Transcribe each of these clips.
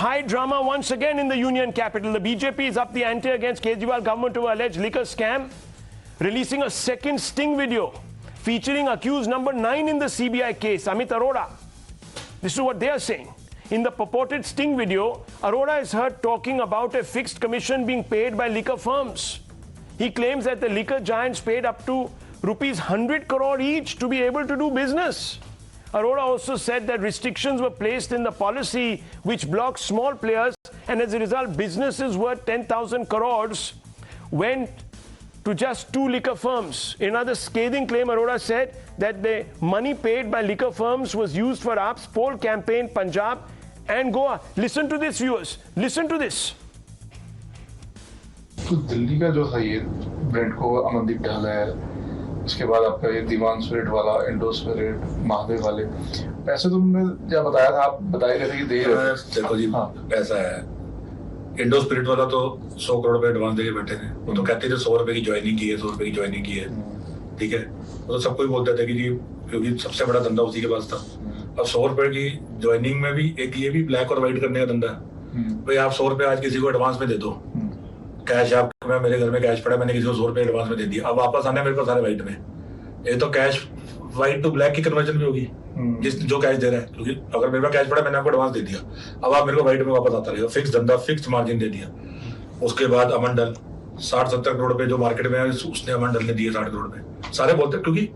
high drama once again in the union capital. The BJP is up the ante against Kejriwal government over alleged liquor scam, releasing a second sting video featuring accused number 9 in the CBI case, Amit Arora. This is what they are saying. In the purported sting video, Arora is heard talking about a fixed commission being paid by liquor firms. He claims that the liquor giants paid up to rupees 100 crore each to be able to do business. Arora also said that restrictions were placed in the policy which blocks small players, and as a result, businesses worth 10,000 crores went to just 2 liquor firms. In another scathing claim, Arora said that the money paid by liquor firms was used for AAP's poll campaign, Punjab and Goa. Listen to this, viewers. Listen to this. तो दिल्ली का जो था ये brand को अमनदीप डाला है, उसके बाद आपका ये दीवान स्पिरिट वाला, इंडो स्पिरिट, महादेव वाले पैसे तुमने क्या बताया था, आप बताए रहे थे कि दे रहे थे। देखो जी, पैसा है। इंडो स्पिरिट वाला तो 100 करोड़ रुपए एडवांस देके बैठे थे। वो तो कहते थे 100 रुपए की ज्वाइनिंग की है, 100 रुपए की ज्वाइनिंग की है, ठीक है। वो तो सबको ही बोलते थे कि जी, क्योंकि सबसे बड़ा धंधा उसी के पास था। अब 100 रुपए की ज्वाइनिंग में भी एक ये भी ब्लैक और व्हाइट करने का धंधा है। भाई आप 100 रुपए आज किसी को एडवांस में दे दो, कैश आप, मैं मेरे घर में कैश पड़ा, मैंने किसी को 100 रुपए एडवांस में दे दिया, अब वापस आने मेरे पास सारे व्हाइट में। ये तो कैश व्हाइट टू ब्लैक की कन्वर्जन भी होगी, जिस जो कैश दे रहा है, क्योंकि अगर मेरे पास कैश पड़ा, मैंने आपको एडवांस दे दिया, अब आप मेरे को व्हाइट में वापस आता रहेगा। फिक्स धंधा, फिक्स मार्जिन दे दिया। उसके बाद अमन डल 60-70 करोड़ रुपए जो मार्केट में है, उसने अमन डल ने दिए 60 करोड़ रुपए। सारे बोलते, क्योंकि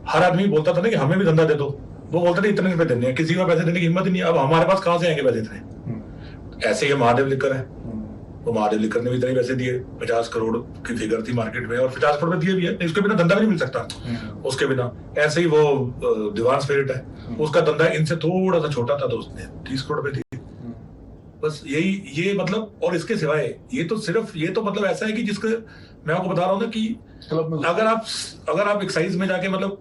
हर आदमी बोलता था ना कि हमें भी धंधा दे दो, वो बोलते थे इतने रुपए देने हैं, किसी को पैसे देने की हिम्मत ही नहीं है। अब हमारे पास कहाँ से आएंगे पैसे इतने? ऐसे ही महादेव लिकर है, वो महादेव लिकर ने भी इतने पैसे दिए, 50 करोड़ की फिगर थी मार्केट में, और 50 करोड़ दिए भी है, इसके बिना धंधा भी नहीं मिल सकता उसके बिना। ऐसे ही वो दीवान स्पिरिट है, उसका धंधा इनसे थोड़ा सा छोटा था, तो उसने 30 करोड़ रुपए दिए। बस यही, ये मतलब, और इसके सिवाय ये तो सिर्फ, ये तो मतलब ऐसा है कि जिसके मैं आपको बता रहा हूँ ना कि अगर आप एक्साइज में जाके मतलब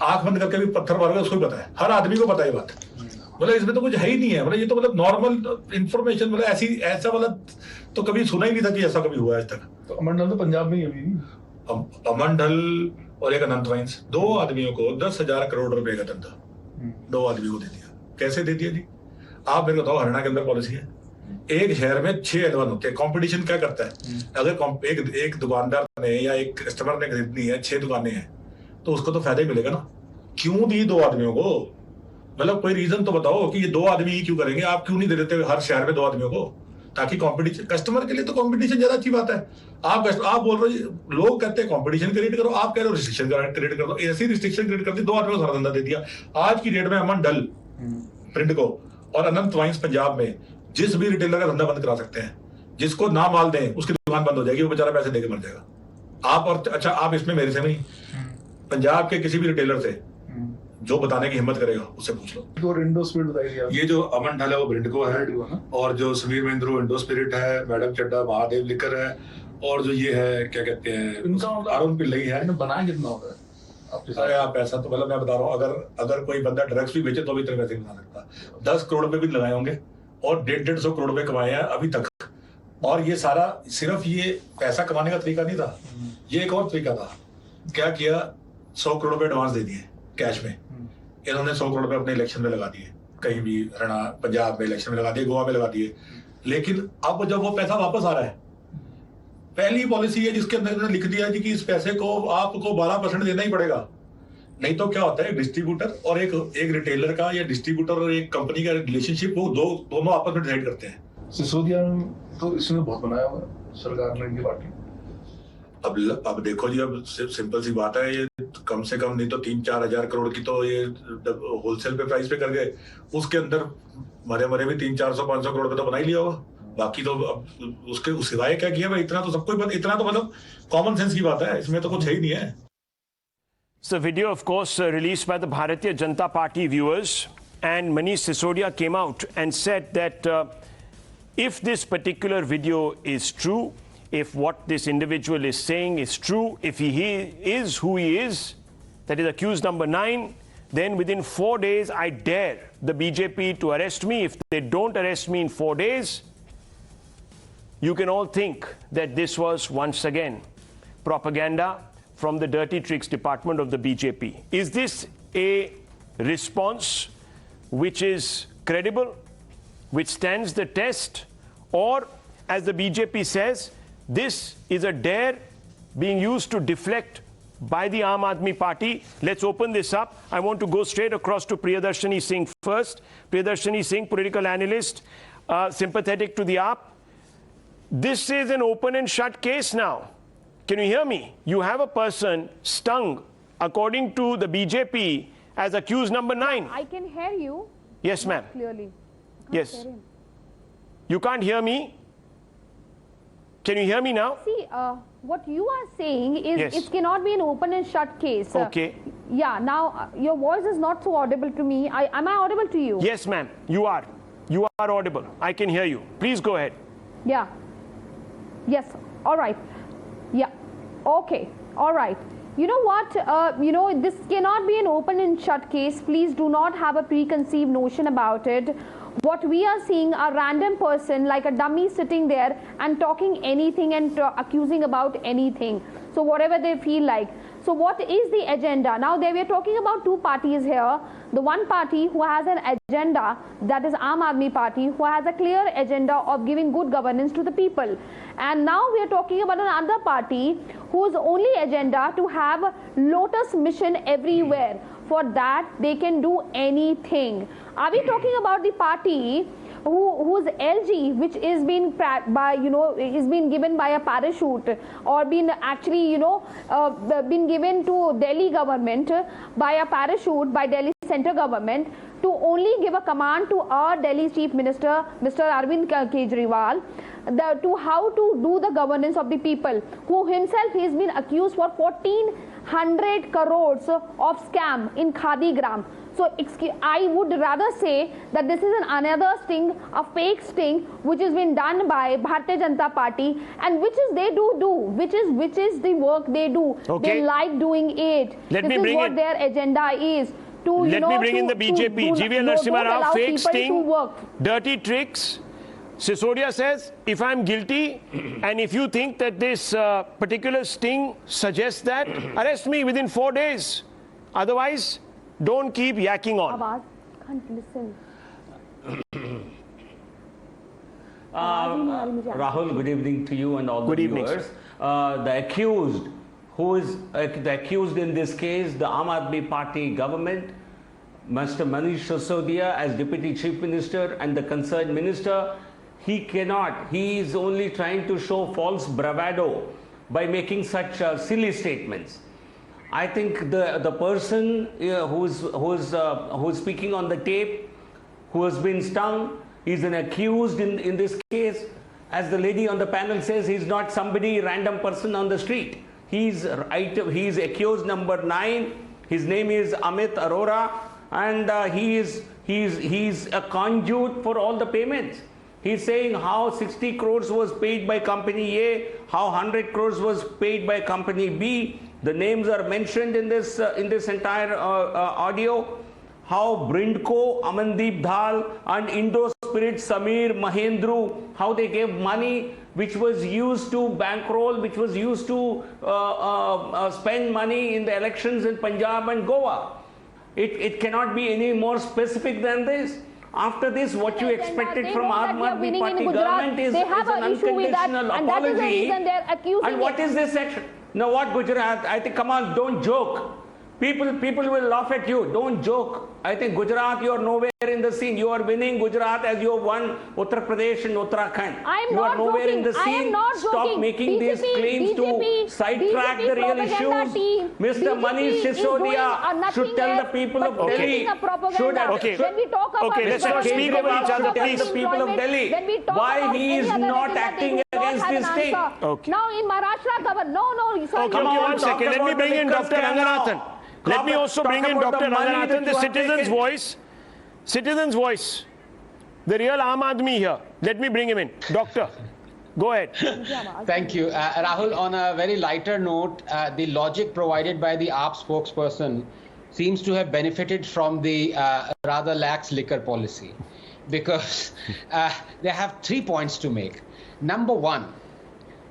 आंख बंद करके भी पत्थर मारोगे, उसको भी पता है, हर आदमी को पता है ये बात। मतलब इसमें तो कुछ है ही नहीं है, मतलब ये तो मतलब नॉर्मल इंफॉर्मेशन, मतलब ऐसा वाला तो कभी सुना ही नहीं था कि ऐसा कभी हुआ आज तक। तो अमन ढल तो पंजाब में ही अभी, अमन ढल और एक अनंत वाइन्स, 2 आदमियों को 10,000 करोड़ रुपए का धंधा 2 आदमी को दे दिया। कैसे दे दिया जी? आप मेरे को बताओ, हरियाणा के अंदर पॉलिसी है, एक शहर में 6 L1 होते हैं। कंपटीशन क्या करता है? अगर एक दुकानदार ने या एक कस्टमर ने खरीदनी है, 6 दुकानें हैं, तो उसको तो फायदा ही मिलेगा ना। क्यों दी 2 आदमियों को? मतलब कोई रीजन तो बताओ कि ये 2 आदमी ही क्यों करेंगे? आप क्यों नहीं दे देते हर शहर में 2 आदमियों को? ताकि कंपटीशन, कस्टमर के लिए तो कंपटीशन ज्यादा अच्छी बात है। आप बोल रहे हो, लोग कहते हैं कंपटीशन क्रिएट करो, आप कह रहे हो रिस्ट्रिक्शन क्रिएट करो। ऐसी रिस्ट्रिक्शन क्रिएट कर दी, 2 आदमियों को सारा धंधा दे दिया। आज की डेट में अमन ढल प्रिंट को और अनंत वाइन्स पंजाब में जिस भी रिटेलर का धंधा बंद करा सकते हैं, जिसको ना माल दें उसकी दुकान बंद हो जाएगी, वो बेचारा पैसे देके मर जाएगा। आप और अच्छा, आप इसमें मेरे से नहीं, पंजाब के किसी भी रिटेलर से जो बताने की हिम्मत करेगा उससे पूछ लो। तो इंडो स्पिरिट बताइए। ये जो अमन ढल है वो ब्रिंडको है, और जो समीर महेंद्रो इंडो स्पिरिट है, मैडम चड्डा महादेव लिकर है, और जो ये है क्या कहते हैं, अरुण पिल्लई है। बनाया कितना होगा? अरे आप ऐसा तो मतलब मैं बता रहा हूँ, अगर कोई बंदा ड्रग्स भी बेचे तो भी इतने पैसे बना सकता। 10 करोड़ रुपए भी लगाए होंगे और 150 करोड़ रुपए कमाए हैं अभी तक। और ये सारा सिर्फ ये पैसा कमाने का तरीका नहीं था, ये एक और तरीका था। क्या किया? 100 करोड़ रुपए एडवांस दे दिए कैश में। इन्होंने 100 करोड़ रुपए अपने इलेक्शन में लगा दिए, कहीं भी हरियाणा पंजाब में इलेक्शन में लगा दिए, गोवा में लगा दिए। लेकिन अब जब वो पैसा वापस आ रहा है, पहली पॉलिसी है जिसके अंदर इन्होंने लिख दिया कि इस पैसे को आपको 12% देना ही पड़ेगा। नहीं तो क्या होता है, डिस्ट्रीब्यूटर और एक रिटेलर का या डिस्ट्रीब्यूटर और एक कंपनी का रिलेशनशिप, वो दोनों आपस में डिसाइड करते हैं। सिसोदिया तो इसने बहुत बनाया हुआ सरकार ने, इनकी पार्टी। अब देखो जी, अब सिंपल सी बात है, ये कम से कम नहीं तो 3-4 हजार करोड़ की तो ये होलसेल पे प्राइस पे कर गए। उसके अंदर मरे भी 300-400-500 करोड़ पे तो बना ही लिया होगा। बाकी तो अब उसके सिवाय क्या किया भाई? इतना तो सबको ही, इतना तो मतलब कॉमन सेंस की बात है, इसमें तो कुछ है ही नहीं है। So video, of course, released by the Bharatiya Janata Party viewers, and Manish Sisodia came out and said that if this particular video is true, if what this individual is saying is true, if he is who he is, that is accused number 9, then within 4 days, I dare the BJP to arrest me. If they don't arrest me in 4 days, you can all think that this was once again propaganda from the dirty tricks department of the BJP. Is this a response which is credible? withstands the test, or, as the BJP says, this is a dare being used to deflect by the Aam Aadmi Party? Let's open this up. I want to go straight across to Priyadarshini Singh first. Priyadarshini Singh, political analyst, sympathetic to the AAP. This is an open and shut case now. Can you hear me? You have a person stung, according to the BJP, as accused number 9. I can hear you. Yes, ma'am. Clearly. Yes. You can't hear me? Can you hear me now? See, what you are saying is Yes. it cannot be an open and shut case. Okay. Yeah, now your voice is not so audible to me. Am I audible to you? Yes, ma'am. You are. You are audible. I can hear you. Please go ahead. Yeah. Yes. All right. Yeah. Okay. All right. You know what? This cannot be an open and shut case. Please do not have a preconceived notion about it. What we are seeing, a random person like a dummy sitting there and talking anything and accusing about anything. So whatever they feel like. So what is the agenda? Now we are talking about two parties here. The one party who has an agenda, that is Aam Aadmi Party, who has a clear agenda of giving good governance to the people. And now we are talking about another party whose only agenda to have Lotus mission everywhere. For that, they can do anything. Are we talking about the party whose LG, which is being is being given by a parachute, or been actually been given to Delhi government by a parachute by Delhi central government to only give a command to our Delhi Chief Minister, Mr. Arvind Kejriwal, to how to do the governance of the people, who himself has been accused for 1,400 crores of scam in Khadigram. So I would rather say that this is another sting, a fake sting, which has been done by Bharatiya Janata Party, and which is they do, which is the work they do. Okay. They like doing it. Let this me is bring what in. their agenda is. Let me bring in the BJP. GVL Narasimha Rao, fake sting, work. dirty tricks. Sisodia says, if I'm guilty, and if you think that this particular sting suggests that, arrest me within 4 days. Otherwise, don't keep yakking on. Awaz, can't listen. Rahul, good evening to you and all Good the evening, viewers. The accused, who is the accused in this case, the Aam Aadmi Party government, Mr. Manish Sisodia as Deputy Chief Minister and the concerned minister, he is only trying to show false bravado by making such silly statements. I think the person who's speaking on the tape, who has been stung, is an accused in this case. As the lady on the panel says, he's not somebody random person on the street. He's accused number 9. His name is Amit Arora, and he's a conduit for all the payments. He's saying how 60 crores was paid by company A, how 100 crores was paid by company B. The names are mentioned in this entire audio. How Brindco, Amandeep Dhal and Indo Spirit Samir Mahendru, how they gave money which was used to bankroll, which was used to spend money in the elections in Punjab and Goa. It cannot be any more specific than this. After this, what you expected from Aam Aadmi Party government is an unconditional apology. And what is this section? Now what, Gujarat? I think, come on, don't joke. People will laugh at you. Don't joke. I think Gujarat, you are nowhere in the scene. You are winning Gujarat as you have won Uttar Pradesh and Uttarakhand. You are nowhere in the scene. Stop making these claims to sidetrack the real issues. Mr. Manish Sisodia should tell the people of Delhi. Let's not speak over each other, please. The people of Delhi why he is not acting against this thing. Now in Maharashtra government, no, sorry. Okay, one second. Let me bring in Dr. Ranganathan. Let me also bring in Dr. Ranganathan, the citizen's voice. Citizen's voice. The real Aam Aadmi here. Let me bring him in. Doctor, go ahead. Thank you. Rahul, on a very lighter note, the logic provided by the AAP spokesperson seems to have benefited from the rather lax liquor policy, because they have 3 points to make. Number one,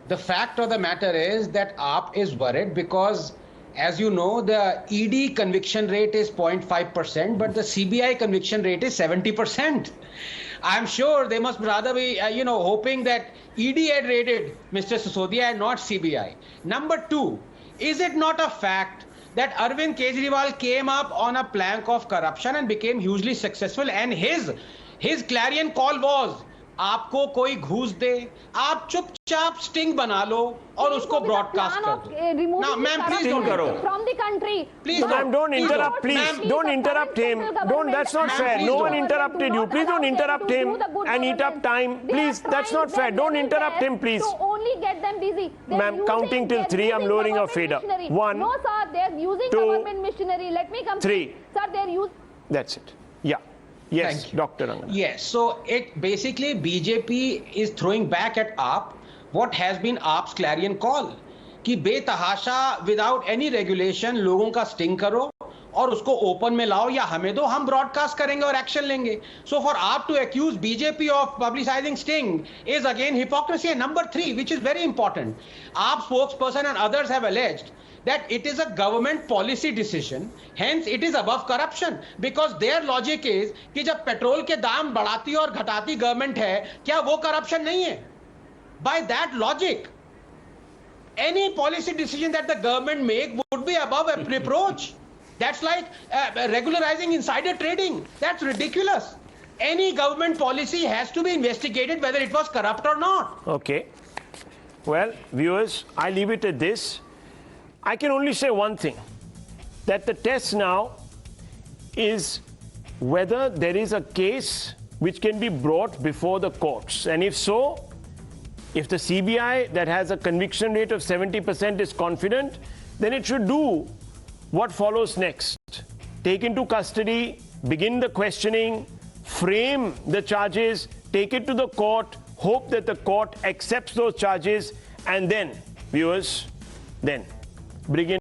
the fact of the matter is that AAP is worried because, as you know, the ED conviction rate is 0.5%, but the CBI conviction rate is 70%. I'm sure they must rather be, hoping that ED had raided Mr. Sisodia and not CBI. Number two, is it not a fact that Arvind Kejriwal came up on a plank of corruption and became hugely successful, and his clarion call was, आपको कोई घूस दे, आप चुपचाप sting बना लो और उसको broadcast कर दो. Now, ma'am, please don't करो. From the country. Please No, ma'am, don't interrupt, please. Don't interrupt him. Don't, that's not fair. No one interrupted you. Please don't interrupt him and eat up time. Please, that's not fair. Don't interrupt him, please. To only get them busy. Ma'am, counting till 3, I'm lowering your fader. 1. No, sir, they're using 2, government machinery. Let me complete. 3. Sir, they're using. That's it. Yeah. Yes, Thank you. Dr. Rangana. Yes, so it basically BJP is throwing back at AAP what has been AAP's clarion call कि बेतहाशा without any regulation लोगों का sting करो और उसको open में लाओ या हमें दो, हम ब्रॉडकास्ट करेंगे और एक्शन लेंगे. So for AAP to accuse BJP of publicizing sting is again hypocrisy. And number 3, which is very important, AAP spokesperson and others have alleged that it is a government policy decision, hence it is above corruption, because their logic is कि जब petrol के दाम बढ़ाती और घटाती government है, क्या वो corruption नहीं है? By that logic, any policy decision that the government make would be above reproach. That's like regularizing insider trading. That's ridiculous. Any government policy has to be investigated whether it was corrupt or not. Okay. Well, viewers, I leave it at this. I can only say one thing, that the test now is whether there is a case which can be brought before the courts. And if so, if the CBI that has a conviction rate of 70% is confident, then it should do what follows next. Take into custody, begin the questioning, frame the charges, take it to the court, hope that the court accepts those charges, and then, viewers, then bring in